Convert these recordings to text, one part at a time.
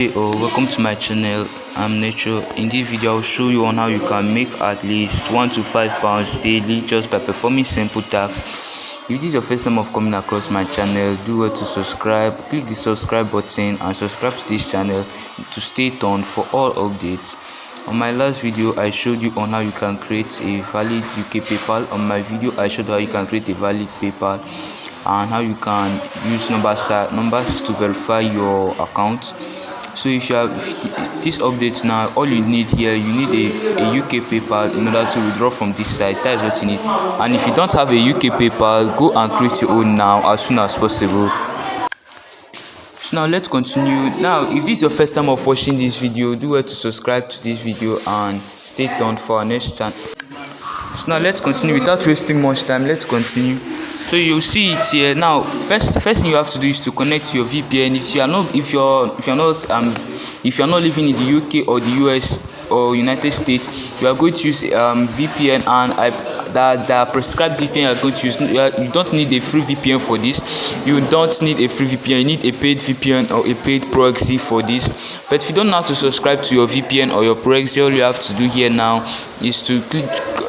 Hey, welcome to my channel. I'm Nature. In this video I'll show you on how you can make at least £1 to £5 daily just by performing simple tasks. If this is your first time of coming across my channel, do well to subscribe. Click the subscribe button and subscribe to this channel to stay tuned for all updates. On my last video I showed you on how you can create a valid UK PayPal. On my video I showed how you can create a valid PayPal and how you can use numbers to verify your account. So if you have this update now, all you need here, you need a UK PayPal in order to withdraw from this site. That is what you need. And if you don't have a UK PayPal, go and create your own now as soon as possible. So now let's continue. Now if this is your first time of watching this video, do well to subscribe to this video and stay tuned for our next channel. So now let's continue without wasting much time. Let's continue. So you'll see it here. Now first thing you have to do is to connect to your VPN. If you're not living in the UK or the US or United States, you are going to use VPN, and the prescribed VPN you are going to use. You don't need a free VPN for this. You don't need a free VPN. You need a paid VPN or a paid proxy for this. But if you don't know how to subscribe to your VPN or your proxy, all you have to do here now is to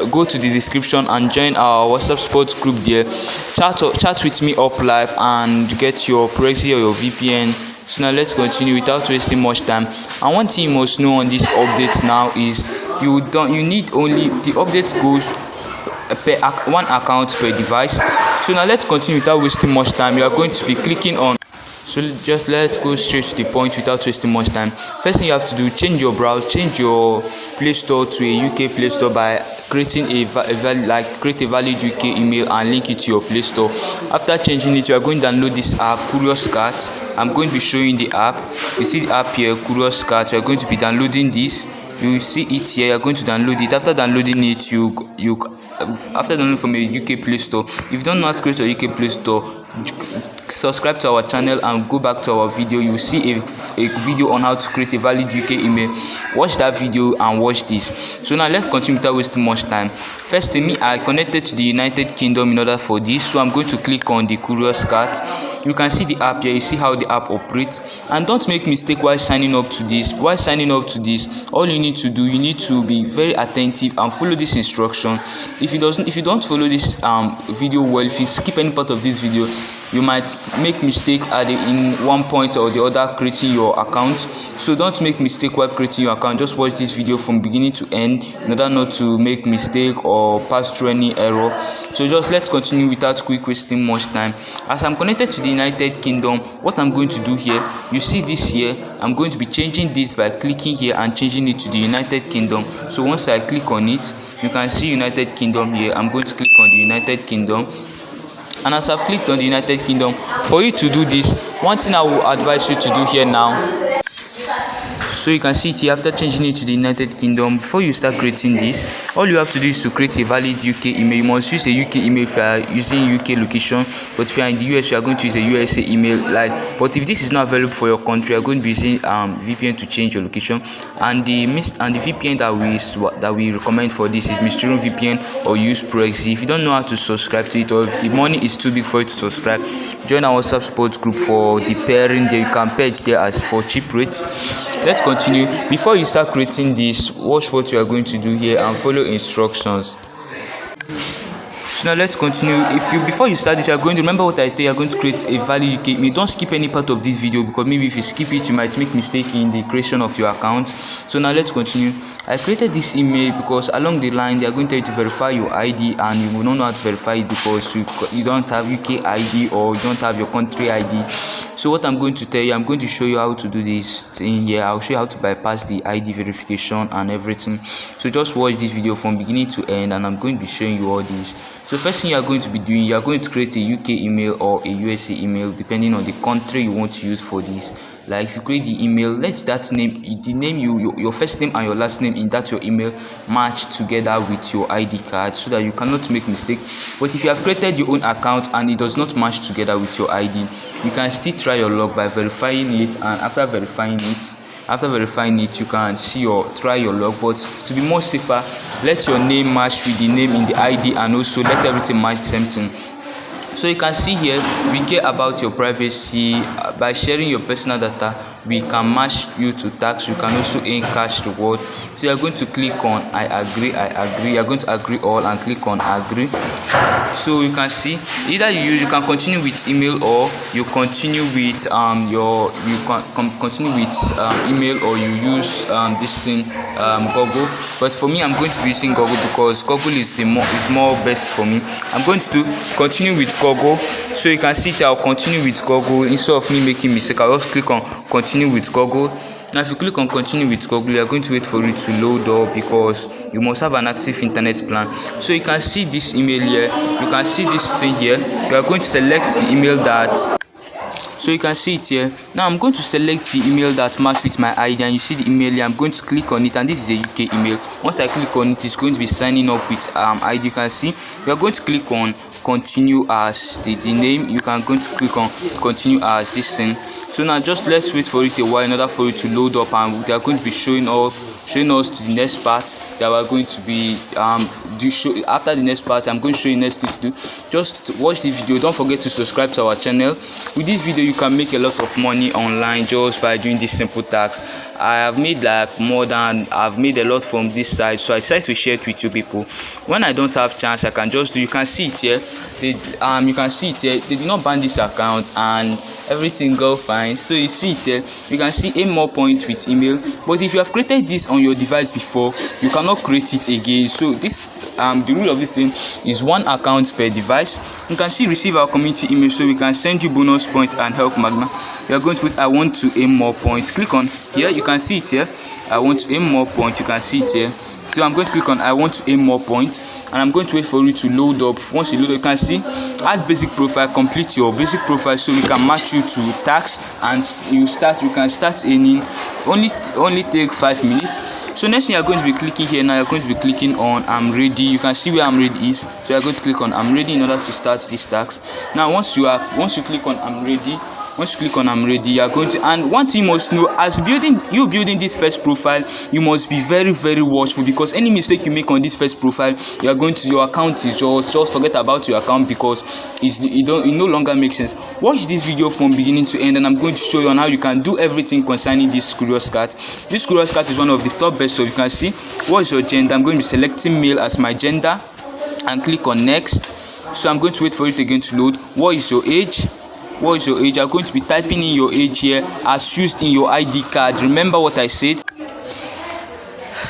go to the description and join our WhatsApp sports group there. Chat with me up live and get your proxy or your VPN. So now let's continue without wasting much time. And one thing you must know on this update now is you need only the update goes per one account per device. So now let's continue without wasting much time. You are going to be clicking on. So just let's go straight to the point without wasting much time. First thing you have to do, change your browser, change your Play Store to a UK Play Store by creating create a valid UK email and link it to your Play Store. After changing it, you are going to download this app, Curious Cat. I'm going to be showing the app. You see the app here, Curious Cat. You are going to be downloading this. You see it here. You are going to download it. After downloading it, after downloading from a UK Play Store, if you don't know how to create a UK Play Store, subscribe to our channel and go back to our video. You will see a video on how to create a valid UK email. Watch that video and watch this. So now let's continue without wasting much time. First thing, I connected to the United Kingdom in order for this, so I'm going to click on the Curious Cat. You can see the app here. You see how the app operates, and don't make mistake while signing up to this. All you need to do, you need to be very attentive and follow this instruction. If you don't follow this video well, if you skip any part of this video, you might make mistake in one point or the other creating your account. So don't make mistake while creating your account. Just watch this video from beginning to end in order not to make mistake or pass through any error. So just let's continue without wasting much time. As I'm connected to the United Kingdom, what I'm going to do here, you see this here, I'm going to be changing this by clicking here and changing it to the United Kingdom. So once I click on it, you can see United Kingdom here. I'm going to click on the United Kingdom. And as I've clicked on the United Kingdom, for you to do this, one thing I will advise you to do here now, so you can see it here. After changing it to the United Kingdom, before you start creating this, all you have to do is to create a valid UK email. You must use a UK email if you are using UK location, but if you are in the US, you are going to use a USA email. But if this is not available for your country, you are going to be using VPN to change your location. And the VPN that we recommend for this is Nigerian VPN or use proxy. If you don't know how to subscribe to it, or if the money is too big for you to subscribe, join our WhatsApp support group for the pairing there. You can pair it there as for cheap rates. Let's continue. Before you start creating this, watch what you are going to do here and follow instructions. So now let's continue. Before you start this, you are going to remember what I tell you. You are going to create a valid UK email. Don't skip any part of this video, because maybe if you skip it, you might make mistake in the creation of your account. So now let's continue. I created this email because along the line they are going to tell you to verify your ID, and you will not know how to verify it because you don't have UK ID or you don't have your country ID. So what I'm going to tell you, I'm going to show you how to do this thing here. I'll show you how to bypass the ID verification and everything. So just watch this video from beginning to end, and I'm going to be showing you all this. So first thing you are going to be doing, you are going to create a UK email or a USA email depending on the country you want to use for this. Like if you create the email, let that name, your first name and your last name in that your email match together with your ID card, so that you cannot make mistake. But if you have created your own account and it does not match together with your ID, you can still try your luck by verifying it, and after verifying it you can see or try your luck. But to be more safer, let your name match with the name in the ID, and also let everything match the same thing. So you can see here, we care about your privacy by sharing your personal data we can match you to tax. You can also earn cash reward. So you are going to click on I agree. You are going to agree all and click on agree. So you can see either you can continue with email, or you continue with continue with email, or you use this thing Google. But for me, I'm going to be using Google because Google is more best for me. I'm going to continue with Google. So you can see it, I'll continue with Google. Instead of me making mistake, I'll just click on continue with Google. Now if you click on continue with Google, you are going to wait for it to load up because you must have an active internet plan. So you can see this email here, you can see this thing here. You are going to select the email that, so you can see it here. Now I'm going to select the email that matches with my ID, and you see the email here. I'm going to click on it, and this is a UK email. Once I click on it, it's going to be signing up with ID. You can see we are going to click on continue as the name. You can going to click on continue as this thing. So now just let's wait for it a while in order for it to load up, and they are going to be showing us to the next part that we are going to be after the next part. I'm going to show you next thing to do. Just watch the video. Don't forget to subscribe to our channel. With this video you can make a lot of money online just by doing this simple task. I have made I've made a lot from this side, so I decided to share it with you people. When I don't have chance, I can just do. You can see it here. You can see it here. They did not ban this account and everything go fine. So you see it here. You can see a more point with email. But if you have created this on your device before, you cannot create it again. So this the rule of this thing is 1 account per device. You can see receive our community email, so we can send you bonus points and help Magma. You are going to put I want to earn more points. Click on here. You can see it here. I want to earn more points. You can see it here. So I'm going to click on I want to earn more points, and I'm going to wait for it to load up. Once you load up, you can see add basic profile, complete your basic profile, so we can match you to tax, and you can start earning. Only take 5 minutes. So next thing you're going to be clicking here now, you're going to be clicking on I'm ready. You can see where I'm ready is, so you're going to click on I'm ready in order to start this tax. Now once you click on I'm ready, you are going to, and one thing you must know, as building this first profile, you must be very watchful, because any mistake you make on this first profile, your account is just forget about your account, because it no longer makes sense. Watch this video from beginning to end, and I'm going to show you on how you can do everything concerning this curious cat. This curious cat is one of the top best. So you can see what is your gender. I'm going to be selecting male as my gender and click on next. So I'm going to wait for it again to load. What is your age? I'm going to be typing in your age here as used in your ID card. Remember what I said.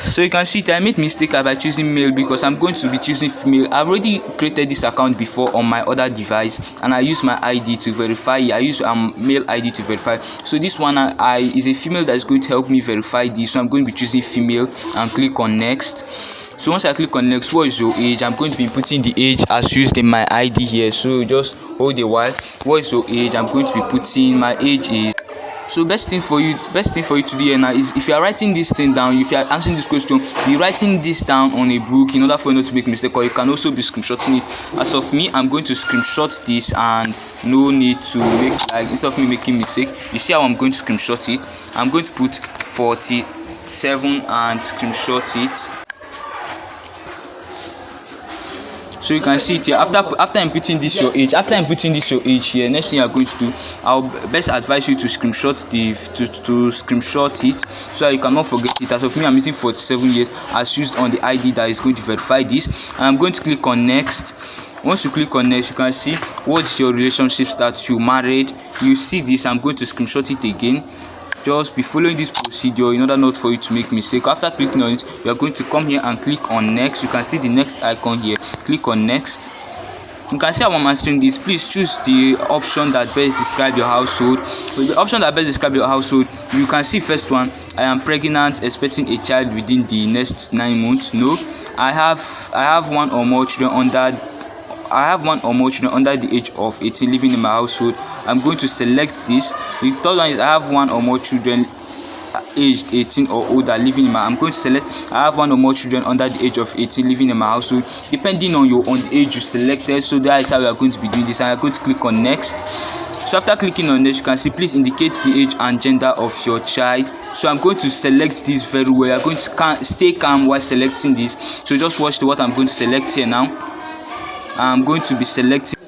So you can see it, I made mistake by choosing male because I'm going to be choosing female. I've already created this account before on my other device, and I use my ID to verify. I use male ID to verify. So this one is a female that is going to help me verify this. So I'm going to be choosing female and click on next. So once I click on next, what is your age? I'm going to be putting the age as used in my ID here. So just hold a while. What is your age? I'm going to be putting my age is. So best thing for you to do here now is, if you are writing this thing down, if you are answering this question, be writing this down on a book in order for you not to make mistake, or you can also be screenshotting it. As of me, I'm going to screenshot this, and no need to make, like, instead of me making mistake, you see how I'm going to screenshot it. I'm going to put 47 and screenshot it. So you can see it here. After inputting this your age, here, next thing you are going to do, I'll best advise you to screenshot it so that you cannot forget it. As of me, I'm using 47 years as used on the ID that is going to verify this, and I'm going to click on next. Once you click on next, you can see what's your relationship status. You married. You see this. I'm going to screenshot it again. Just be following this procedure in order not for you to make mistake. After clicking on it, you are going to come here and click on next. You can see the next icon here. Click on next. You can see how I'm answering this. Please choose the option that best describe your household. With the option that best describe your household, you can see first one, I am pregnant, expecting a child within the next 9 months. No, I have one or more children under the age of 18 living in my household. I'm going to select this. The third one is I have one or more children aged 18 or older living in my. I'm going to select I have one or more children under the age of 18 living in my household, depending on the age you selected. So that is how we are going to be doing this, and I'm going to click on next. So after clicking on next, you can see please indicate the age and gender of your child. So I'm going to select this very well. I'm going to stay calm while selecting this. So just watch what I'm going to select here now. I'm going to be selecting.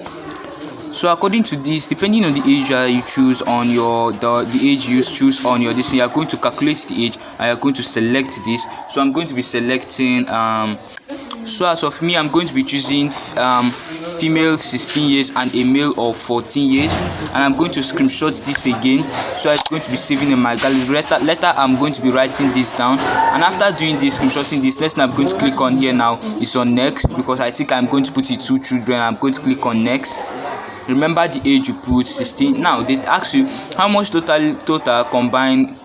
So according to this, depending on the age you choose on your the age you choose on your this, you are going to calculate the age and you are going to select this. So I'm going to be selecting so as of me, I'm going to be choosing female 16 years and a male of 14 years, and I'm going to screenshot this again. So it's going to be saving in my gallery. Later I'm going to be writing this down, and after doing this, screenshotting this, next I'm going to click on here now is on next, because I think I'm going to put it 2 children. I'm going to click on next. Remember the age you put 16. Now they ask you how much total combined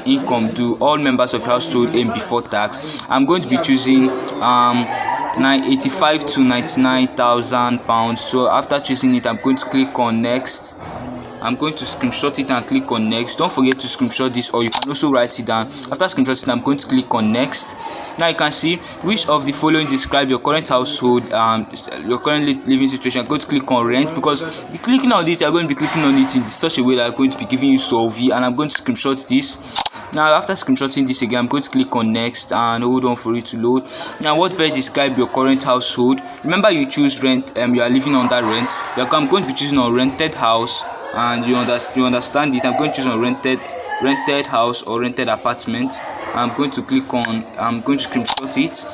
income do all members of your household earn before tax. I'm going to be choosing 85 to 99,000 pounds. So after choosing it, I'm going to click on next. I'm going to screenshot it and click on next. Don't forget to screenshot this, or you can also write it down. After screenshotting, I'm going to click on next. Now you can see which of the following describe your current household, your current living situation. I'm going to click on rent, because the clicking on this, you're going to be clicking on it in such a way that I'm going to be giving you survey, and I'm going to screenshot this. Now after screenshotting this again, I'm going to click on next and hold on for it to load. Now what best describe your current household? Remember, you choose rent, you are living under rent. I'm going to be choosing on rented house, and you understand it. I'm going to choose on rented house or rented apartment. I'm going to click on, I'm going to screenshot it.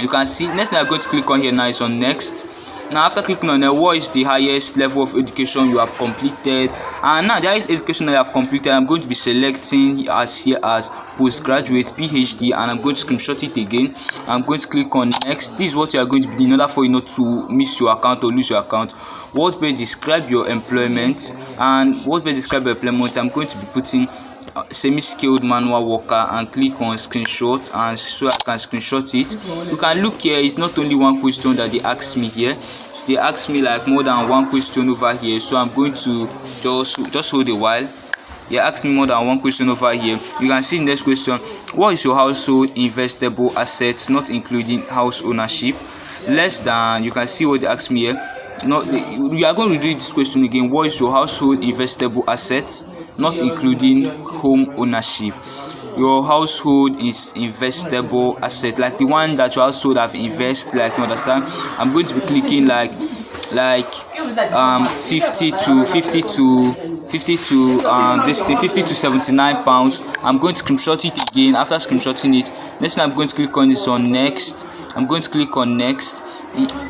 You can see next thing I'm going to click on here now is on next. Now after clicking on it, what is the highest level of education you have completed? And now the highest education I have completed, I'm going to be selecting as here as postgraduate PhD, and I'm going to screenshot it again. I'm going to click on next. This is what you are going to be doing in order for you not to miss your account or lose your account. What best describe your employment? And what best describe your employment? I'm going to be putting semi-skilled manual worker, and click on screenshot, and so I can screenshot it. You can look here, it's not only one question that they ask me here. So they ask me like more than one question over here, so I'm going to just hold a while. They ask me more than one question over here. You can see the next question: what is your household investable assets not including house ownership? Less than. You can see what they ask me here. We are going to read this question again. What is your household investable assets not including home ownership? Your household is investable asset, like the one that your household have invest, like you understand. I'm going to be clicking like 50 to 79 pounds. I'm going to screenshot it again. After screenshotting it, next thing I'm going to click on is on next. I'm going to click on next.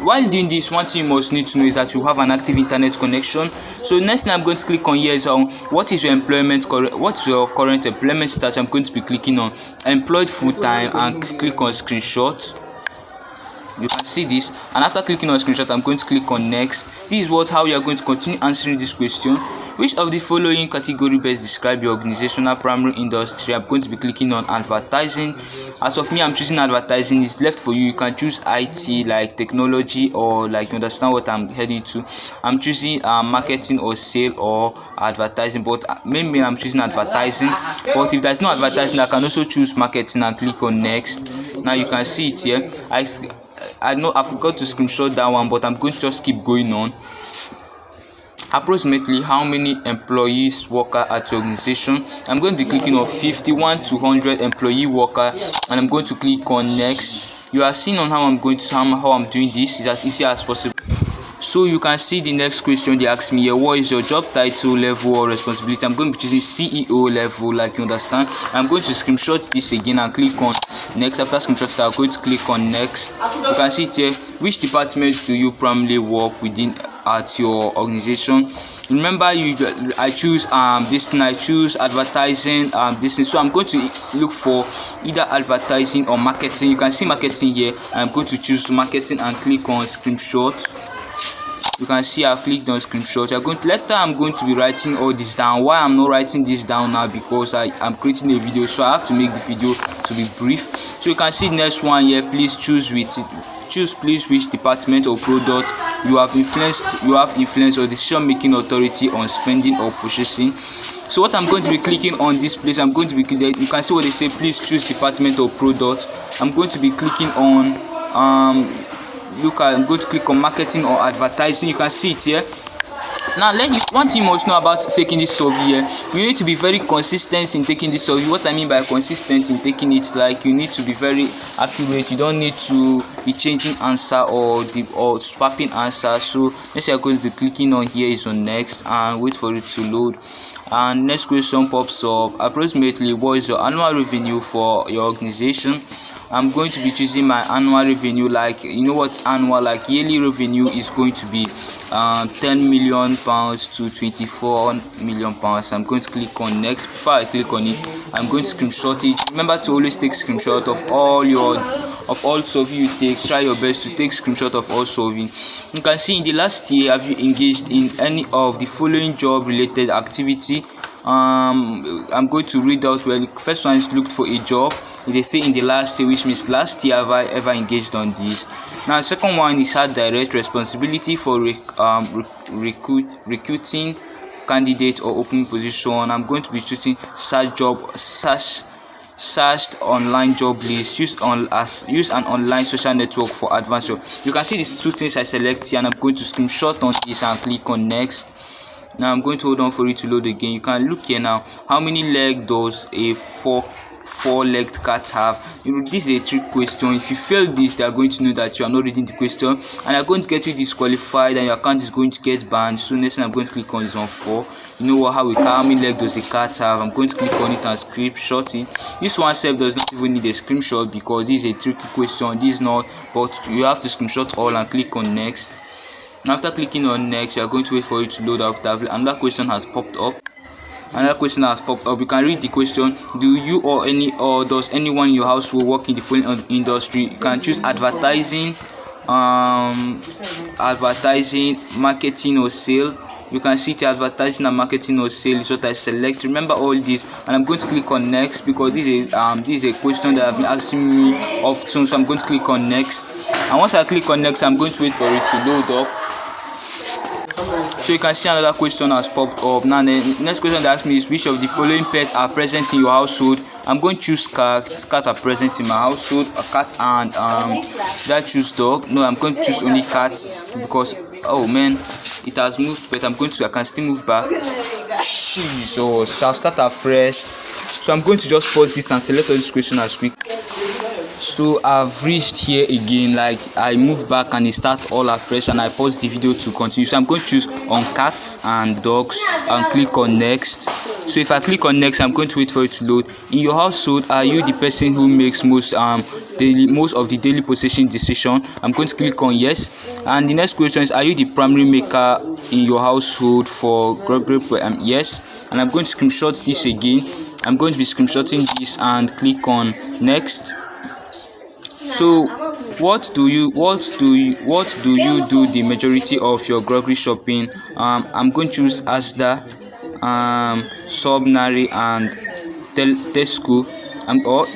While doing this, one thing you must need to know is that you have an active internet connection. So next thing I'm going to click on here is what is your employment, what's your current employment status? I'm going to be clicking on employed full-time and click on screenshot. You can see this, and after clicking on screenshot, I'm going to click on next. This is how you are going to continue answering this question. Which of the following category best describe your organizational primary industry? I'm going to be clicking on advertising. As of me, I'm choosing advertising. It's left for you. You can choose IT, like technology, or like you understand what I'm heading to. I'm choosing marketing or sale or advertising, but mainly I'm choosing advertising. But if there's no advertising, I can also choose marketing and click on next. Now you can see it here. I know I forgot to screenshot that one, but I'm going to just keep going on. Approximately how many employees worker at your organization? I'm going to be clicking on 51 to 100 employee worker, and I'm going to click on next. You are seeing on how I'm doing this. It's as easy as possible. So you can see the next question they ask me here: what is your job title, level or responsibility? I'm going to be choosing CEO level, like you understand. I'm going to screenshot this again and click on next. After screenshot, I'm going to click on next. You can see it here. Which department do you primarily work within at your organization? Remember, I choose this thing. I choose advertising this thing. So I'm going to look for either advertising or marketing. You can see marketing here. I'm going to choose marketing and click on screenshot. You can see I've clicked on screenshot. Later I'm going to be writing all this down. Why I'm not writing this down now? Because I'm creating a video, so I have to make the video to be brief. So you can see the next one here. Please choose which department or product you have influence or decision making authority on spending or purchasing. So what I'm going to be clicking on this place, I'm going to be you can see what they say, please choose department or product. I'm going to be clicking on I'm going to click on marketing or advertising. You can see it here. Now one thing you must know about taking this survey here, you need to be very consistent in taking this survey. What I mean by consistent in taking it, like you need to be very accurate. You don't need to be changing answer or swapping answer. So next you're going to be clicking on here is on next and wait for it to load. And next question pops up: approximately what is your annual revenue for your organization? I'm going to be choosing my annual revenue. Like, you know what annual, like yearly revenue is going to be 10 million pounds to 24 million pounds. I'm going to click on next. Before I click on it, I'm going to screenshot it. Remember to always take screenshot of all survey you take. Try your best to take screenshot of all survey. You can see in the last year, have you engaged in any of the following job related activity? I'm going to read out. Well, the first one is looked for a job. They say in the last year, which means last year have I ever engaged on this. Now the second one is had direct responsibility for recruiting candidate or open position. I'm going to be choosing searched online job list, use an online social network for advanced job. You can see these two things I select here, and I'm going to screenshot on this and click on next. Now I'm going to hold on for it to load again. You can look here now. How many legs does a four-legged cat have? This is a trick question. If you fail this, they are going to know that you are not reading the question, and they are going to get you disqualified, and your account is going to get banned. So next thing I'm going to click on is on 4. You know what? How many legs does a cat have? I'm going to click on it and screenshot it. This one self does not even need a screenshot because this is a tricky question. This is not, but you have to screenshot all and click on next. After clicking on next, you are going to wait for it to load up. Another question has popped up. You can read the question. Do you or does anyone in your household work in the following industry? You can choose advertising, marketing or sale. You can see the advertising and marketing or sale is what I select. Remember all this, and I'm going to click on next because this is a question that have been asking me often. So I'm going to click on next, and once I click on next, I'm going to wait for it to load up. So you can see another question has popped up. Now the next question they ask me is which of the following pets are present in your household? I'm going to choose cats. Cats are present in my household. A cat and should I choose dog? No, I'm going to choose only cats because oh man, it has moved, but I can still move back. Jesus, I'll start afresh. So I'm going to just pause this and select all this question as quick. So I've reached here again, like I move back and it starts all afresh, and I pause the video to continue. So I'm going to choose on cats and dogs and click on next. So if I click on next, I'm going to wait for it to load. In your household, are you the person who makes most of the daily possession decision? I'm going to click on yes. And the next question is, are you the primary maker in your household for group? Yes. And I'm going to screenshot this again. I'm going to be screenshotting this and click on next. So what do you do the majority of your grocery shopping? I'm going to choose Asda, Subnary and Tesco. Or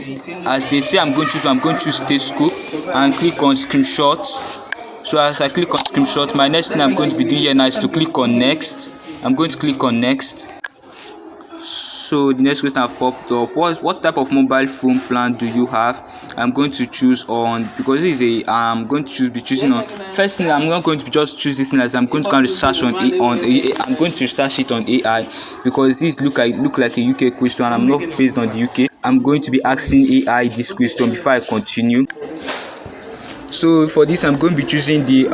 as they say, I'm going to choose Tesco and click on screenshot. So as I click on screenshot, my next thing I'm going to be doing here now is to click on next. I'm going to click on next. So the next question have popped up. What type of mobile phone plan do you have? I'm going to choose on, because this is I'm going to be choosing on. First thing, I'm not going to just choose this thing as I'm going to research on AI. I'm going to research it on AI because this look like a UK question and I'm not based on the UK. I'm going to be asking AI this question before I continue. So for this, I'm going to be choosing the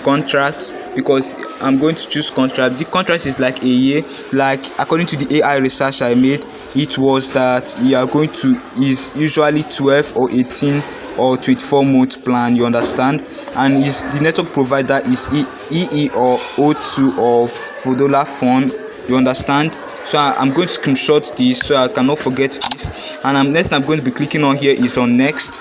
contract because I'm going to choose contract. The contract is like a year, like according to the AI research I made, it was that you are going to is usually 12 or 18 or 24 month plan, you understand, and is the network provider is EE or O2 or Vodafone, you understand. So I'm going to screenshot this so I cannot forget this, and next I'm going to be clicking on here is on next.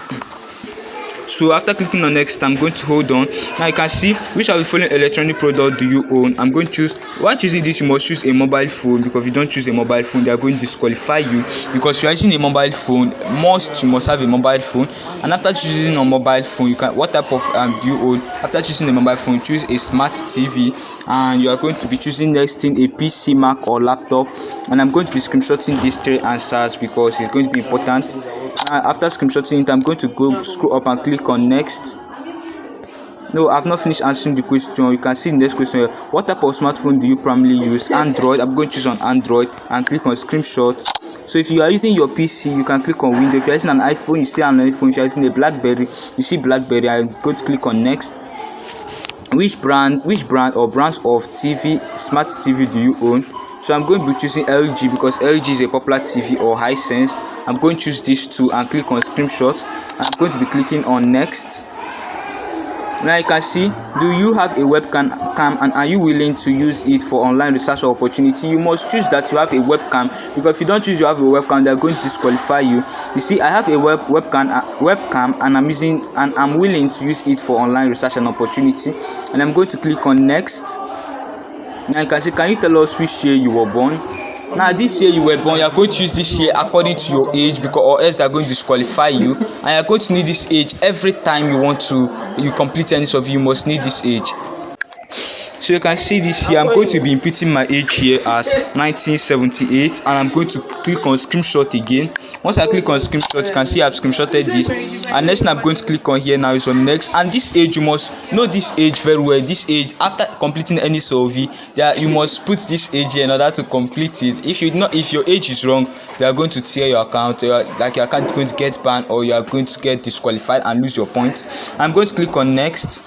So after clicking on next, I'm going to hold on. Now you can see which of the following electronic product do you own. I'm going to choose. While choosing this, you must choose a mobile phone, because if you don't choose a mobile phone, they are going to disqualify you, because you are using a mobile phone. You must have a mobile phone. And after choosing a mobile phone, you can, what type of do you own? After choosing a mobile phone, choose a smart TV, and you are going to be choosing next thing a PC, Mac or laptop. And I'm going to be screenshotting these 3 answers because it's going to be important. After screenshotting it, I'm going to go scroll up and click on next. No, I've not finished answering the question. You can see the next question here. What type of smartphone do you primarily use? Android. I'm going to choose on Android and click on screenshot. So if you are using your PC, you can click on Windows. If you're using an iPhone, you see an iPhone. If you're using a BlackBerry, you see BlackBerry. I'm going to click on next. Which brand or brands of smart TV do you own? So I'm going to be choosing LG because LG is a popular TV, or Hisense. I'm going to choose these two and click on screenshot. I'm going to be clicking on next. Now you can see, do you have a webcam and are you willing to use it for online research or opportunity? You must choose that you have a webcam, because if you don't choose you have a webcam, they're going to disqualify you. You see, I have a webcam and I'm willing to use it for online research and opportunity, and I'm going to click on next. Now you can see, can you tell us which year you were born? Now this year you were born, you are going to use this year according to your age, because or else they are going to disqualify you, and you are going to need this age every time you complete any survey. You must need this age. So you can see this here, I'm going to be inputting my age here as 1978, and I'm going to click on screenshot again. Once I click on screenshot, you can see I've screenshotted this, and next thing I'm going to click on here now is on next. And this age, you must know this age very well. This age, after completing any survey, you must put this age here in order to complete it. If your age is wrong, they are going to tear your account, like your account is going to get banned, or you are going to get disqualified and lose your points. I'm going to click on next.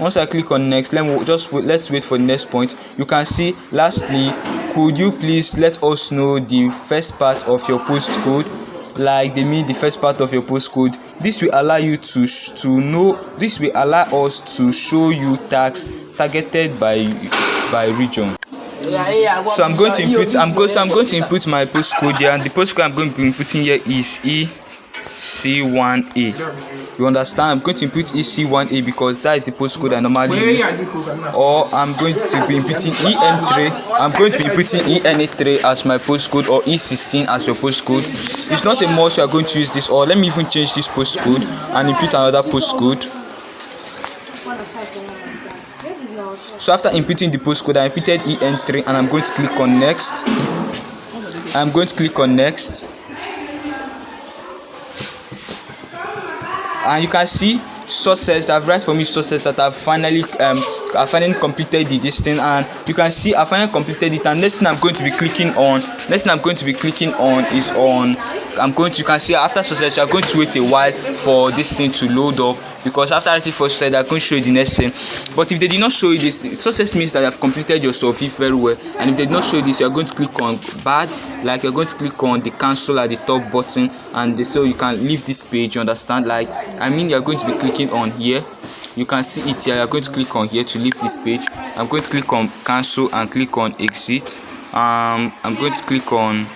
Once I click on next, let's wait for the next point. You can see, lastly, could you please let us know the first part of your postcode? Like they mean the first part of your postcode. This will allow you to know. This will allow us to show you tags targeted by region. So I'm going to input. I'm going to input my postcode here, and the postcode I'm going to be inputting here is EC1A. You understand? I'm going to input EC1A because that is the postcode I normally use. Or I'm going to be inputting EN3. I'm going to be inputting EN3 as my postcode, or E16 as your postcode. It's not a must you are going to use this, or let me even change this postcode and input another postcode. So after inputting the postcode, I inputted EN3, and I'm going to click on next. I'm going to click on next. And you can see sources that write for me, sources that have finally completed this thing, and you can see I finally completed it. And next thing I'm going to be clicking on is on you can see after success you are going to wait a while for this thing to load up, because after writing for success they are going to show you the next thing. But if they did not show you this, success means that you have completed your survey very well. And if they did not show you this, you are going to click on bad, like you're going to click on the cancel at the top button, and so you can leave this page. You understand? Like you're going to be clicking on here. You can see it here. You're going to click on here to leave this page. I'm going to click on cancel and click on exit. I'm going to click on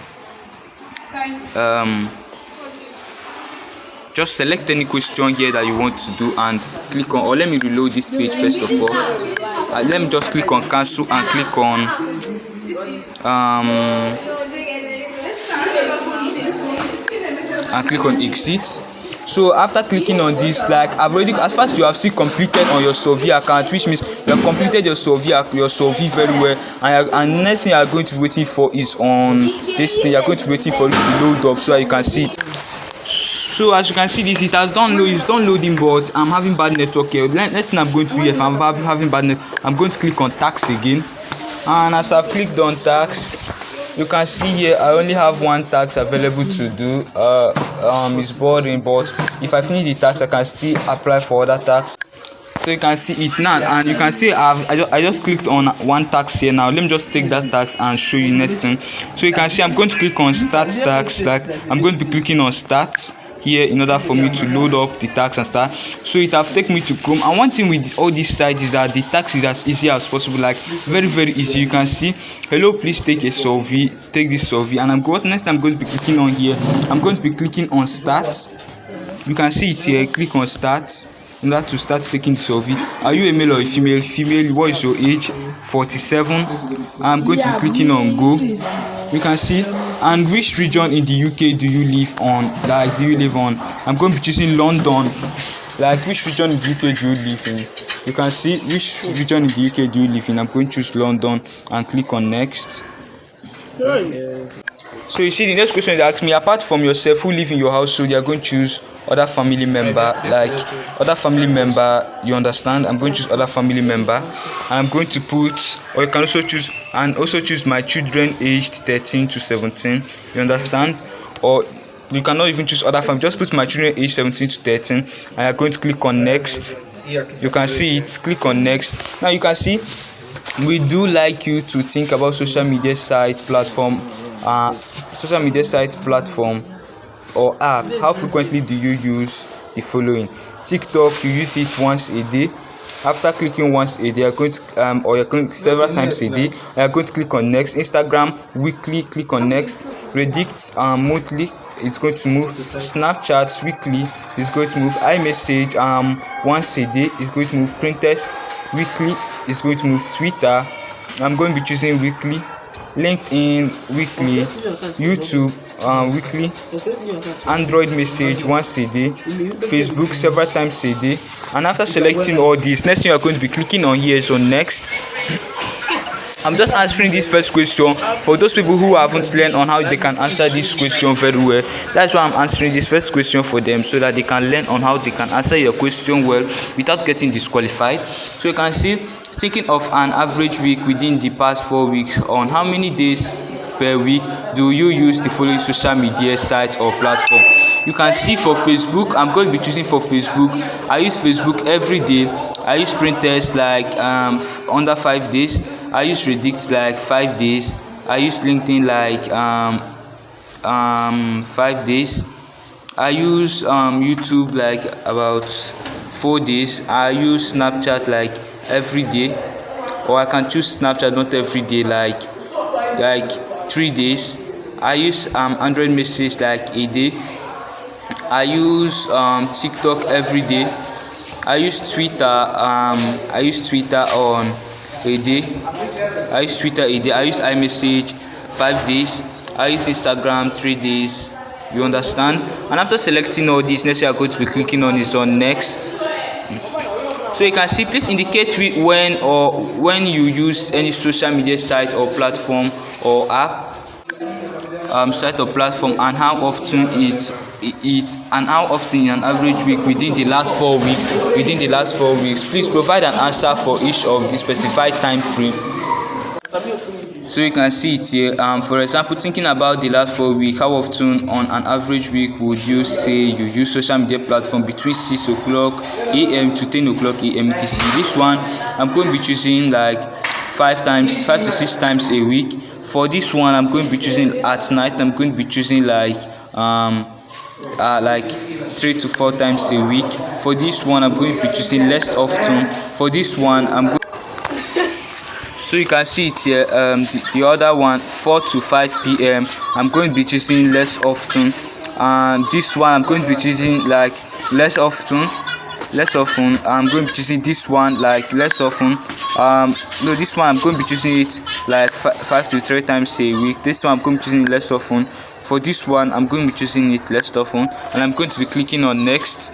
just select any question here that you want to do and click on, or let me reload this page first of all. Let me just click on cancel and click on exit. So after clicking on this, like I've already, as far as you have still completed on your survey account, which means you have completed your survey very well, and next thing you are going to be waiting for is on this thing. You are going to be waiting for it to load up so that you can see it. So as you can see, this, it has done load, it's done loading, but I'm having bad network here. Next thing I'm going to do, if I'm having bad network, I'm going to click on tax again. And as I've clicked on tax, you can see here I only have one tax available to do. It's boring, but if I finish the tax I can still apply for other tax. So you can see it now, and you can see I just clicked on one tax here. Now let me just take that tax and show you next thing. So you can see I'm going to click on start tax. Like I'm going to be clicking on start here in order for me to load up the tax and start. So it have taken me to Chrome, and one thing with all these sites is that the tax is as easy as possible, like very easy. You can see hello, please take a survey, take this survey, and next I'm going to be clicking on here. I'm going to be clicking on start. You can see it here. Click on start in order to start taking the survey. Are you a male or a female? Female. What is your age? 47. I'm going to be clicking on go. You can see, and which region in the UK do you live on? Like, do you live on? I'm going to be choosing London. Like, which region in the UK do you live in? You can see which region in the UK do you live in. I'm going to choose London and click on next. So you see, the next question they ask me, apart from yourself, who live in your household, you are going to choose other family member, like other family member, you understand. I'm going to choose other family member, and I'm going to put, or you can also choose, and also choose my children aged 13 to 17, you understand. Or you cannot even choose other family, just put my children aged 17 to 13, and you're going to click on next. You can see it, click on next. Now you can see we do like you to think about social media site platform or app. How frequently do you use the following? TikTok, you use it once a day. After clicking once a day, you're going to or you're going several times a day, you're going to click on next. Instagram, weekly, click on next. Reddit, monthly, it's going to move. Snapchat, weekly, it's going to move. iMessage, once a day, it's going to move. Pinterest, weekly, it's going to move. Twitter, I'm going to be choosing weekly. LinkedIn, weekly. YouTube, weekly. Android message, once a day. Facebook, several times a day. And after selecting all these, next thing you are going to be clicking on here is on next. I'm just answering this first question for those people who haven't learned on how they can answer this question very well. That's why I'm answering this first question for them, so that they can learn on how they can answer your question well without getting disqualified. So you can see, thinking of an average week within the past 4 weeks, on how many days per week do you use the following social media site or platform? You can see for Facebook, I'm going to be choosing for Facebook. I use Facebook every day. I use Pinterest like under 5 days. I use Reddit like 5 days. I use LinkedIn like 5 days. I use YouTube like about 4 days. I use Snapchat like every day, or I can choose Snapchat not every day, like 3 days. I use Android message like a day. I use TikTok every day. I use Twitter on a day. I use Twitter a day. I use iMessage 5 days. I use Instagram 3 days. You understand? And after selecting all these, next you are going to be clicking on is on next. So you can see, please indicate when you use any social media site or platform or app, site or platform, and how often and how often in an average week within the last 4 weeks. Please provide an answer for each of the specified time frame. So you can see it here. For example, thinking about the last 4 weeks, how often on an average week would you say you use social media platform between 6 o'clock a.m. to 10 o'clock a.m. etc. This one, I'm going to be choosing like 5 to 6 times a week. For this one, I'm going to be choosing at night. I'm going to be choosing like 3 to 4 times a week. For this one, I'm going to be choosing less often. For this one, so you can see it here. The other one, 4 to 5 p.m. I'm going to be choosing less often. And this one, I'm going to be choosing like less often. I'm going to be choosing this one like less often. No, this one I'm going to be choosing it like 5 to 3 times a week. This one I'm going to be choosing less often. For this one, I'm going to be choosing it less often, and I'm going to be clicking on next.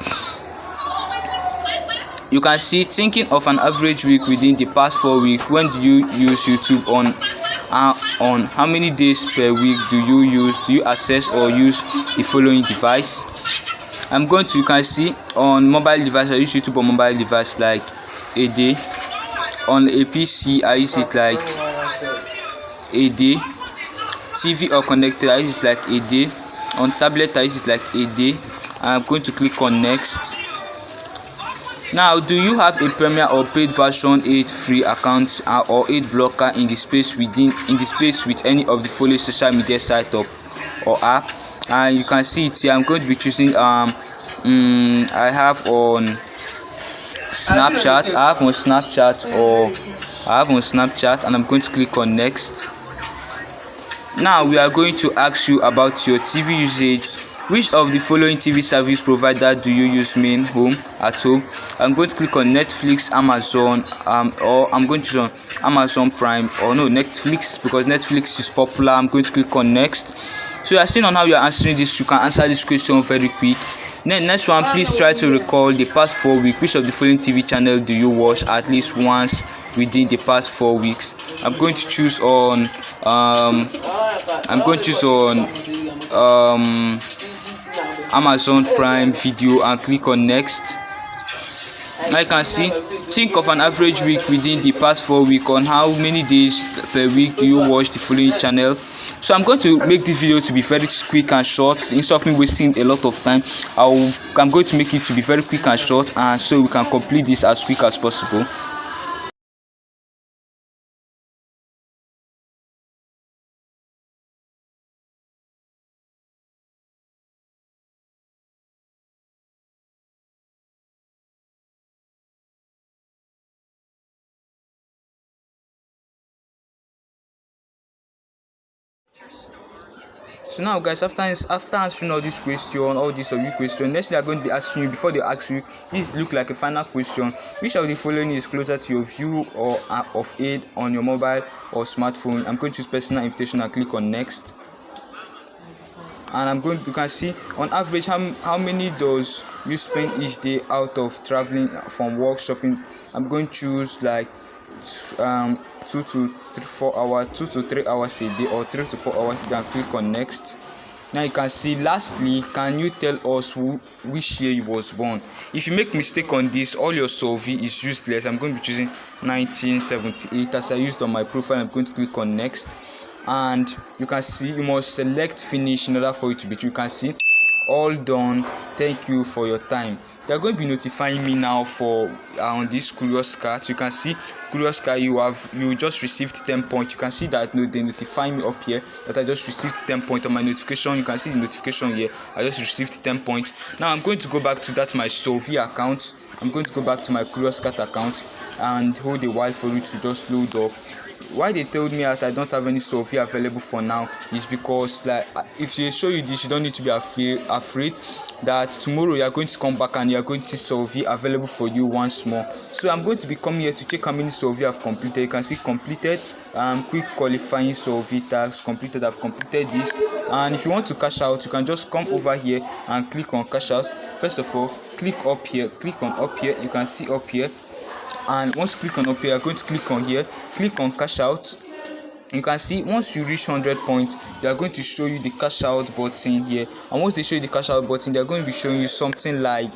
You can see, thinking of an average week within the past 4 weeks, when do you use YouTube on how many days per week do you access or use the following device? You can see on mobile device, I use YouTube on mobile device like a day. On a PC, I use it like a day. TV or connected, I use it like a day. On tablet, I use it like a day. I'm going to click on next. Now, do you have a premier or paid version 8 free account or 8 blocker in the space with any of the following social media site or app? You can see it here. I'm going to be choosing I have on Snapchat. I have on Snapchat, and I'm going to click on next. Now we are going to ask you about your TV usage. Which of the following TV service provider do you use main home at home? I'm going to click on Netflix, Amazon, or I'm going to choose on Amazon Prime, or no, Netflix, because Netflix is popular. I'm going to click on next. So you are seeing on how you are answering this. You can answer this question very quick. Then next one, please try to recall the past 4 weeks. Which of the following TV channel do you watch at least once within the past 4 weeks? I'm going to choose on Amazon Prime Video and click on next. Now you can see, think of an average week within the past 4 weeks. On how many days per week do you watch the following channel? So I'm going to make this video to be very quick and short. Instead of me wasting a lot of time, I'm going to make it to be very quick and short, and so we can complete this as quick as possible. So now guys, after answering all this question, all these of you question, next they are going to be asking you, before they ask you, this look like a final question: which of the following is closer to your view or of aid on your mobile or smartphone? I'm going to choose personal invitation and click on next. And you can see on average how many does you spend each day out of traveling from work, shopping. I'm going to choose like 2 to 3 hours a day, or 3 to 4 hours a day, and click on next. Now you can see, lastly, can you tell us which year you was born? If you make mistake on this, all your survey is useless. I'm going to be choosing 1978 as I used on my profile. I'm going to click on next, and you can see you must select finish in order for it to be true. You can see all done, thank you for your time. They are going to be notifying me now for on this curious card. You can see curious card, you just received 10 points. You can see that they notify me up here that I just received 10 points on my notification. You can see the notification here, I just received 10 points. Now I'm going to go back to that my Sovi account. I'm going to go back to my curious card account and hold a while for it to just load up. Why they told me that I don't have any Sophie available for now is because, like, if they show you this, you don't need to be afraid that tomorrow you are going to come back and you are going to see Sophie available for you once more. So I'm going to be coming here to check how many Sophie I've completed. You can see completed, quick qualifying Sophie task completed. I've completed this, and if you want to cash out, you can just come over here and click on cash out. First of all, click up here, click on up here. You can see up here. And once you click on up here, you're going to click on here, click on cash out. You can see once you reach 100 points, they are going to show you the cash out button here. And once they show you the cash out button, they are going to be showing you something like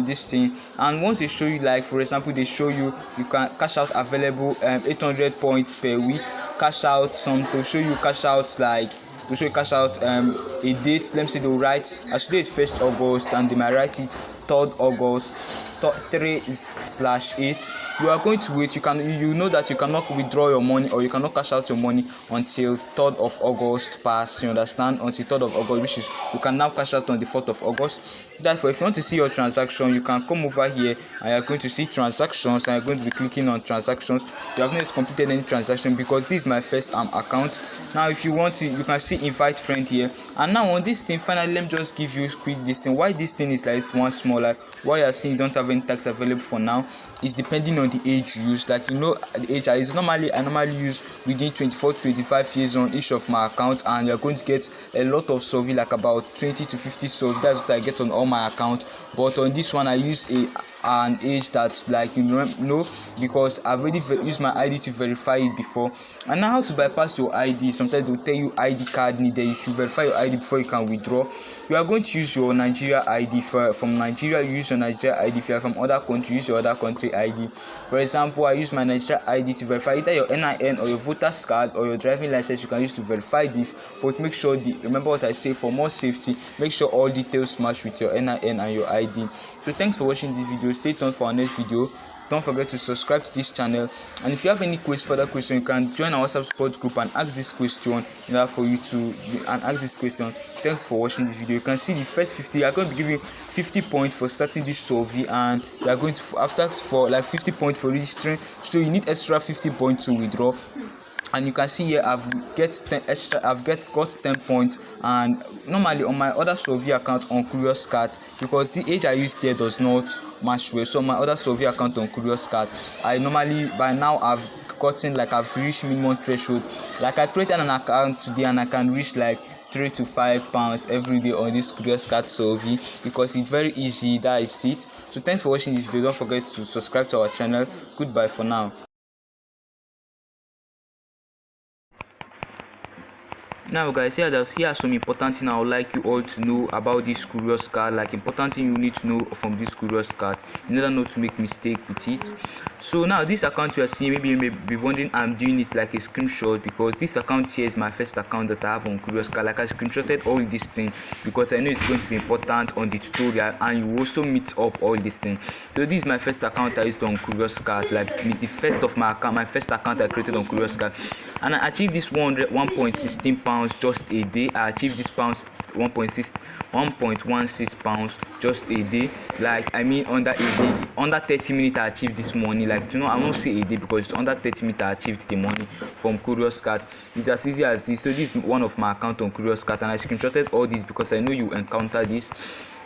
this thing. And once they show you, like for example, they show you can cash out available 800 points per week, cash out some to show you cash out like to show you cash out a date. Let me say they'll write as today is 1st August and they might write it 3rd August 3/8. You are going to wait. You know that you cannot withdraw your money or you cannot cash out your money until 3rd of August pass. You understand? Until 3rd of August, which is you can now cash out on the 4th of August. Therefore, if you want to see your transaction, you can come over here and you're going to see transactions, and you're going to be clicking on transactions. You have not yet completed any transaction because this is my first account. Now if you want to, you can see invite friend here. And now on this thing, finally, let me just give you quick this thing. Why this thing is like one small, like why you are seeing you don't have any tax available for now is depending on the age you use. Like, you know, the age I normally use within 24 to 25 years on each of my account, and you're going to get a lot of survey, like about 20 to 50 survey. That's what I get on all my account. But on this one, I use an age that, like, you know, because I've already used my ID to verify it before. And now how to bypass your ID? Sometimes they'll tell you ID card needed. You should verify your ID before you can withdraw. You are going to use your Nigeria ID. From Nigeria, you use your Nigeria ID. If you are from other country, use your other country ID. For example, I use my Nigeria ID to verify either your NIN or your voter's card or your driving license. You can use to verify this, but make sure remember what I say, for more safety, make sure all details match with your NIN and your ID. So thanks for watching this video. Stay tuned for our next video. Don't forget to subscribe to this channel, and if you have any further question, you can join our WhatsApp support group and ask this question in order for you to ask this question. Thanks for watching this video. You can see the first 50. You are going to be giving 50 points for starting this survey, and you are going to for like 50 points for registering. So you need extra 50 points to withdraw. And you can see here I've got 10 points, and normally on my other survey account on Curious Card, because the age I used here does not match well, so my other survey account on Curious Card, I normally by now I've reached minimum threshold. Like I created an account today and I can reach like £3 to £5 every day on this curious cat survey, because it's very easy. That is it. So thanks for watching this video. Don't forget to subscribe to our channel. Goodbye for now. Now guys, here are some important things I would like you all to know about this curious card, like important thing you need to know from this curious card in order not to make mistake with it. So now this account you are seeing, maybe you may be wondering I'm doing it like a screenshot, because this account here is my first account that I have on curious card. Like I screenshotted all these things because I know it's going to be important on the tutorial, and you also meet up all these things. So this is my first account I used on curious card, like the first of my first account I created on curious card, and I achieved this £1.16 just a day. I achieved this £1.16 just a day. Like I mean, under a day, under 30 minutes I achieved this money. Like, you know, I won't say a day because it's under 30 minutes I achieved the money from curious card. It's as easy as this. So this is one of my account on curious card, and I screenshotted all this because I know you encounter this.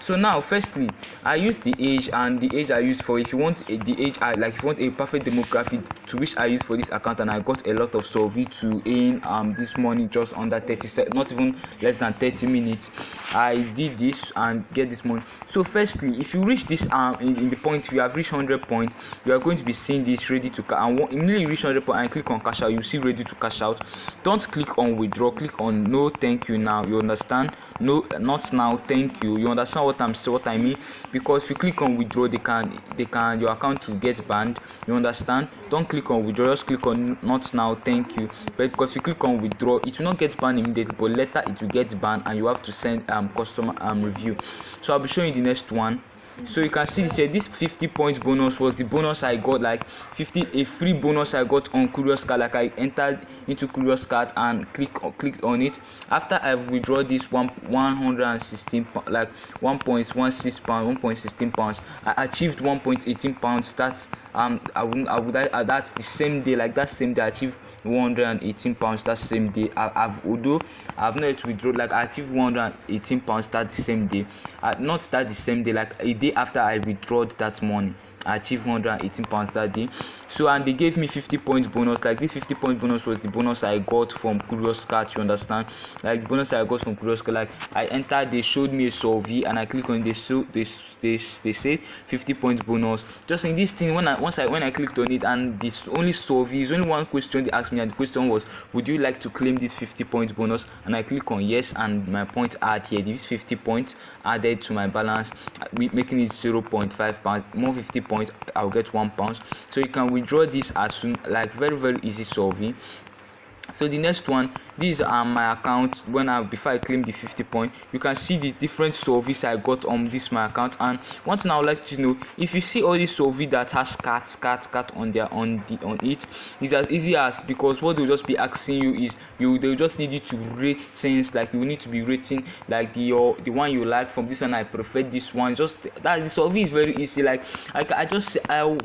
So now, firstly, I use the age, and the age I use for, if you want the age, like if you want a perfect demographic to which I use for this account, and I got a lot of survey to earn this money just under 30 seconds, not even less than 30 minutes. I did this and get this money. So firstly, if you reach this in the point, you have reached 100 points, you are going to be seeing this ready to cash. And immediately you reach 100 points and click on cash out, you see ready to cash out. Don't click on withdraw, click on no thank you now. You understand? No, not now, thank you. You understand what I mean? Because if you click on withdraw, they can your account will get banned. You understand? Don't click on withdraw, just click on not now, thank you. But because if you click on withdraw, it will not get banned immediately, but later it will get banned, and you have to send customer review. So I'll be showing you the next one. So you can see this here, this 50 points bonus was the bonus I got, like a free bonus I got on curious card. Like I entered into curious card and clicked on it. After I've withdrawn this 116, like £1.16, I achieved £1.18. That's that's the same day, like that same day I achieved £118 that same day. Although I've not withdrawn, like I achieved £118 that the same day, not that the same day, like a day after I withdrew that money, I achieved £118 that day. So, and they gave me 50 points bonus. Like this 50 point bonus was the bonus I got from curious card. You understand? Like the bonus I got from curious card, like I entered, they showed me a survey and I click on they say 50 points bonus. Just in this thing, when I clicked on it, and this only survey is only one question they asked me, and the question was, would you like to claim this 50 points bonus? And I click on yes, and my points add here. These 50 points added to my balance, making it £0.5. More 50 points, I'll get £1. So you can withdraw this as soon, like very easy survey. So the next one, these are my account before I claim the 50 point. You can see the different surveys I got on this my account. And one thing I would like to know, if you see all these survey that has cat on it, is as easy as, because what they'll just be asking you is they'll just need you to rate things. Like you need to be rating like the one you like. From this one I prefer this one. Just that the survey is very easy. Like I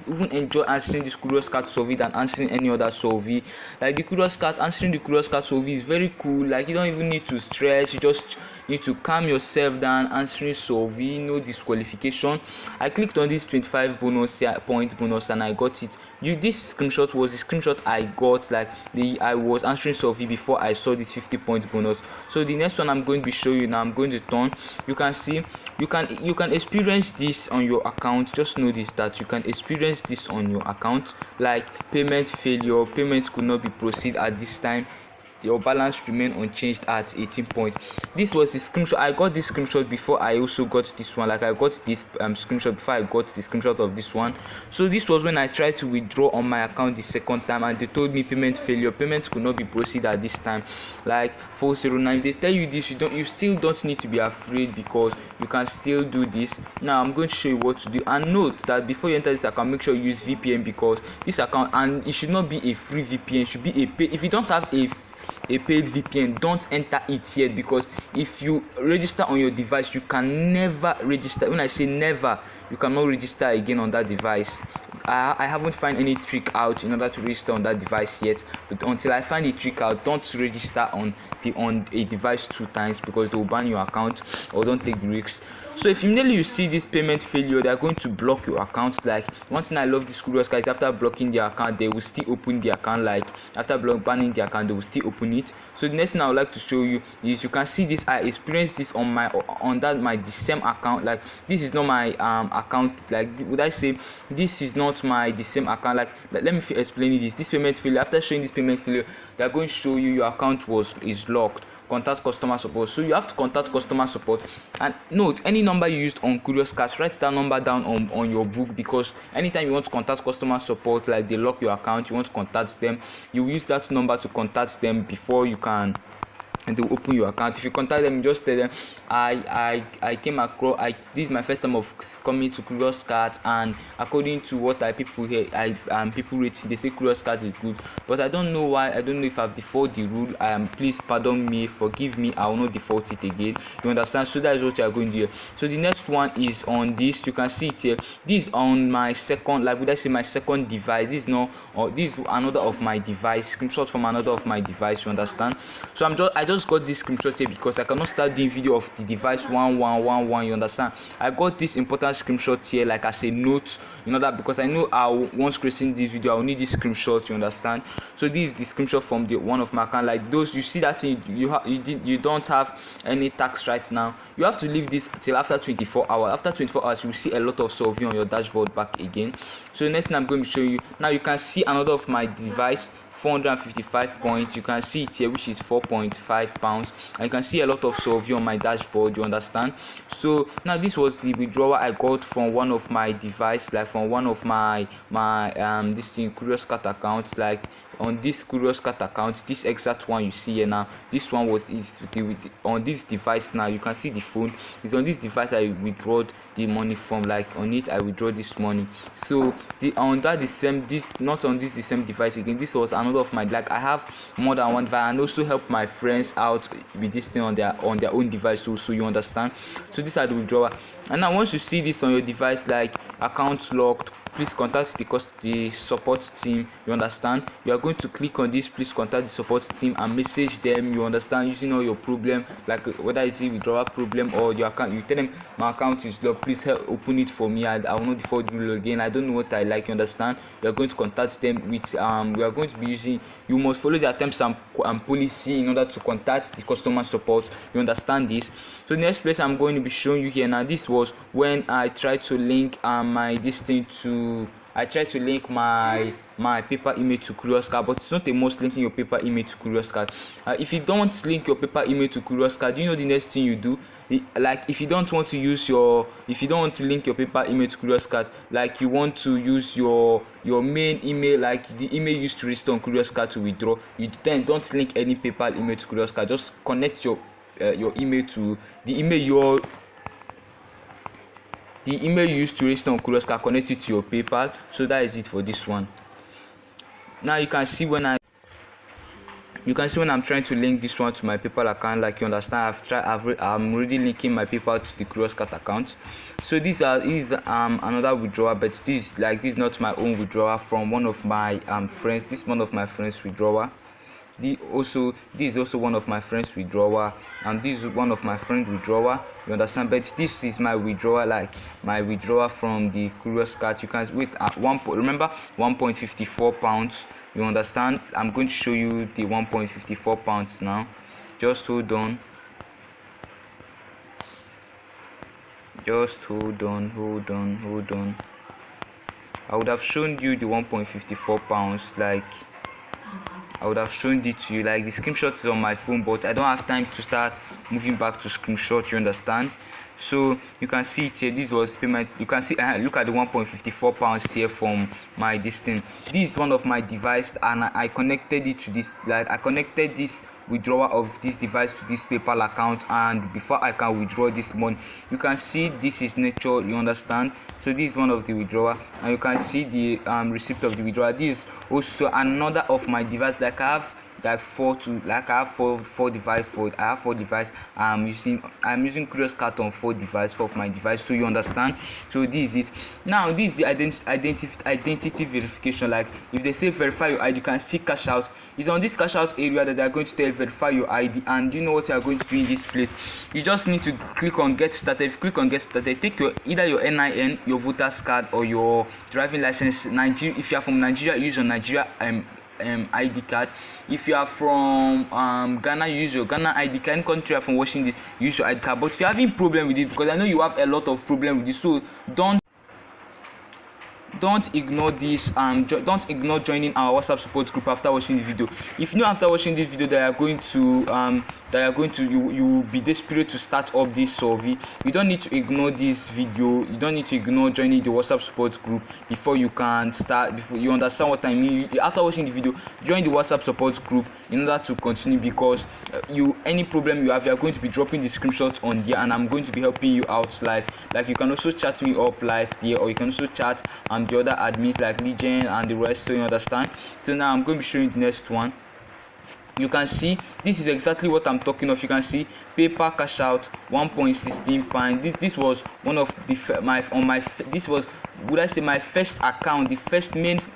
even enjoy answering this curious card survey than answering any other survey. Like the curious card, answering the curious card survey is very cool. Like you don't even need to stress, you just need to calm yourself down answering survey, no disqualification. I clicked on this 25 point bonus and I got it. This screenshot was the screenshot I got, like I was answering survey before I saw this 50 point bonus. So the next one I'm going to be showing you now, I'm going to turn. You can see you can experience this on your account. Just know this, that you can experience this on your account, like payment failure, payment could not be proceed at this time, your balance remain unchanged at 18 points. This was the screenshot. I got this screenshot before I also got this one. Like I got this screenshot before I got the screenshot of this one. So this was when I tried to withdraw on my account the second time, and they told me payment failure, payment could not be proceed at this time, like 409. If they tell you this, you still don't need to be afraid, because you can still do this. Now I'm going to show you what to do. And note that before you enter this account, make sure you use VPN, because this account, and it should not be a free VPN, it should be a paid. If you don't have a paid VPN, don't enter it yet, because if you register on your device, you can never register. When I say never, you cannot register again on that device. I haven't found any trick out in order to register on that device yet, but until I find a trick out, don't register on a device 2 times, because they will ban your account, or don't take the risks. So if immediately you see this payment failure, they are going to block your account. Like, one thing I love this Curious Cat is after blocking the account, they will still open the account. Like, after banning the account, they will still open it. So the next thing I would like to show you is, you can see this. I experienced this on my the same account. Like, this is not my account. Like, would I say this is not the same account? Like let me explain this payment failure. After showing this payment failure, they are going to show you your account is locked. Contact customer support. So you have to contact customer support, and note, any number you used on Curious Cat, write that number down on your book, because anytime you want to contact customer support, like they lock your account, you want to contact them, you use that number to contact them before you can, and they will open your account. If you contact them, just tell them, I came across, this is my first time of coming to Curious Cat, and according to what people here, people rating, they say Curious Cat is good, but I don't know why. I don't know if I've defaulted the rule. Please pardon me, forgive me, I will not default it again. You understand? So that is what you are going to do. So the next one is on this. You can see it here. This is on my second, like, would I say my second device? This is not, or this is another of my device, screenshot from another of my device. You understand? So I just got this screenshot here because I cannot start doing video of the device 1111. You understand? I got this important screenshot here, like as a note, you know, that because I know once creating this video, I will need this screenshot. You understand? So this is the screenshot from the one of my account. Like those, you see that thing, you don't have any tax right now. You have to leave this till after 24 hours. After 24 hours, you will see a lot of survey on your dashboard back again. So the next thing I'm going to show you now, you can see another of my device, 455 points. You can see it here, which is 4.5 pounds, and you can see a lot of survey on my dashboard. You understand? So now this was the withdrawal I got from one of my device, like from one of my this thing Curious Cat account. Like on this Curious Cat account, this exact one you see here now, this one on this device. Now you can see the phone is on this device. I withdraw the money from, like on it I withdraw this money. So the same device again. This was another of my, like I have more than one device, and also help my friends out with this thing on their own device too. So you understand? So these are the withdrawal. And now once you see this on your device, like account locked, please contact the support team. You understand? You are going to click on this, please contact the support team, and message them. You understand? Using all your problem, like whether it's a withdrawal problem or your account, you tell them my account is locked, please help open it for me. I will not default the rule again. I don't know what I like. You understand? You are going to contact them with we are going to be using, you must follow their terms and policy in order to contact the customer support. You understand this? So the next place I'm going to be showing you here now, this was when I tried to link my paper email to Curious Cat, but it's not a must linking your paper email to Curious Cat. If you don't link your paper email to Curious Cat, do you know the next thing you do? Like if you don't want to link your paper email to Curious Cat, like you want to use your main email, like the email used to register on Curious Cat to withdraw, you then don't link any PayPal email to Curious Cat. Just connect your email to the email you used to register on Curious Cat, connect it to your PayPal. So that is it for this one. Now you can see when I'm trying to link this one to my PayPal account. Like you understand, I'm already linking my PayPal to the Curious Cat account. So this is another withdrawal, but this is not my own withdrawal, from one of my friends. This is one of my friends' withdrawal. This is also one of my friends' withdrawal, and this is one of my friends' withdrawal. You understand? But this is my withdrawal, like my withdrawal from the Curious Cat. You can wait at remember 1.54 pounds. You understand? I'm going to show you the 1.54 pounds now. Just hold on. I would have shown you the 1.54 pounds, like I would have shown it to you. Like the screenshot is on my phone, but I don't have time to start moving back to screenshot. You understand? So you can see it here. This was payment. You can see look at the 1.54 pounds here from my this thing. This is one of my device, and I connected it to this. Like I connected this withdrawal of this device to this PayPal account, and before I can withdraw this money, you can see this is nature. You understand? So this is one of the withdrawal, and you can see the receipt of the withdrawal. This is also another of my device. Like I have like I have four device. I'm using Curious Cat on four of my device, so you understand. So this is it. Now this is the identity verification. Like if they say verify your ID, you can still cash out. It's on this cash out area that they are going to tell you verify your ID, and you know what you are going to do in this place. You just need to click on get started. If you click on get started, take either your NIN, your voter's card, or your driving license. Nigeria, if you are from Nigeria, use your Nigeria ID card. If you are from Ghana, use your Ghana ID card. Any country you are from watching this, use your ID card. But if you are having problem with it, because I know you have a lot of problem with this, so don't ignore this, and don't ignore joining our WhatsApp support group after watching the video. If you know after watching this video that you will be desperate to start up this survey, you don't need to ignore this video. You don't need to ignore joining the WhatsApp support group before you can start. Before you understand what I mean, after watching the video, join the WhatsApp support group in order to continue, because any problem you have, you are going to be dropping the screenshots on there, and I'm going to be helping you out live. Like you can also chat me up live there, or you can also chat the other admins like Legend and the rest, so you understand. So now I'm going to be showing the next one. You can see this is exactly what I'm talking of. You can see paper cash out 1.16 pound. This was one of this was, would I say, my first account,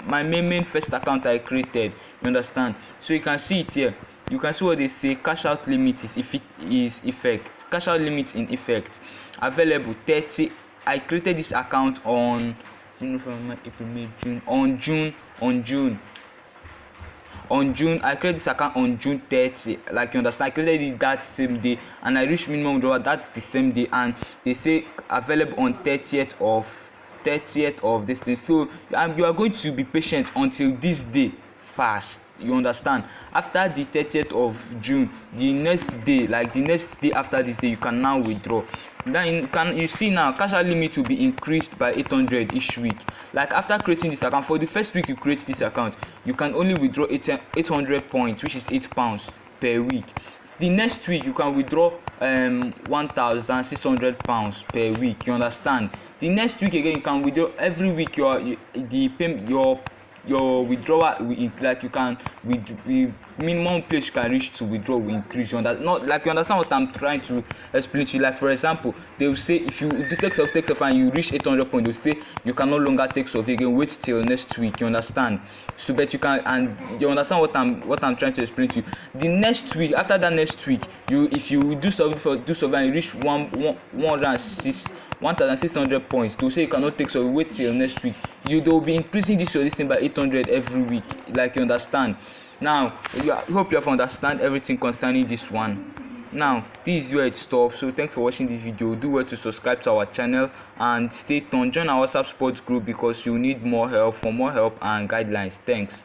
my main first account I created. You understand? So you can see it here. You can see what they say. Cash out limit is effect. Cash out limit in effect. Available 30. I created this account on June. I created this account on June 30. Like you understand, I created it that same day, and I reached minimum withdrawal that's the same day, and they say available on 30th of this thing. So you are going to be patient until this day passed. You understand? After the 30th of June, the next day after this day, you can now withdraw. Then you see now cash out limit will be increased by 800 each week. Like after creating this account, for the first week you create this account, you can only withdraw 800 points, which is £8 per week. The next week you can withdraw £1,600 per week. You understand? The next week again you can withdraw. Every week your withdrawal will, like you can with minimum place you can reach to withdraw will increase. You understand? Not like you understand what I'm trying to explain to you. Like for example, they will say if you do take off and you reach 800 points, they'll say you can no longer take off again, wait till next week. You understand? So that you can, and you understand what I'm trying to explain to you. The next week, after that next week, if you do something and you reach 1,600 points, to say you cannot take, so wait till next week. They'll be increasing this thing by 800 every week. Like you understand? Now I hope you have understand everything concerning this one. Now this is where it stops. So thanks for watching this video. Do well to subscribe to our channel and stay tuned. Join our WhatsApp support group because you need more help and guidelines. Thanks.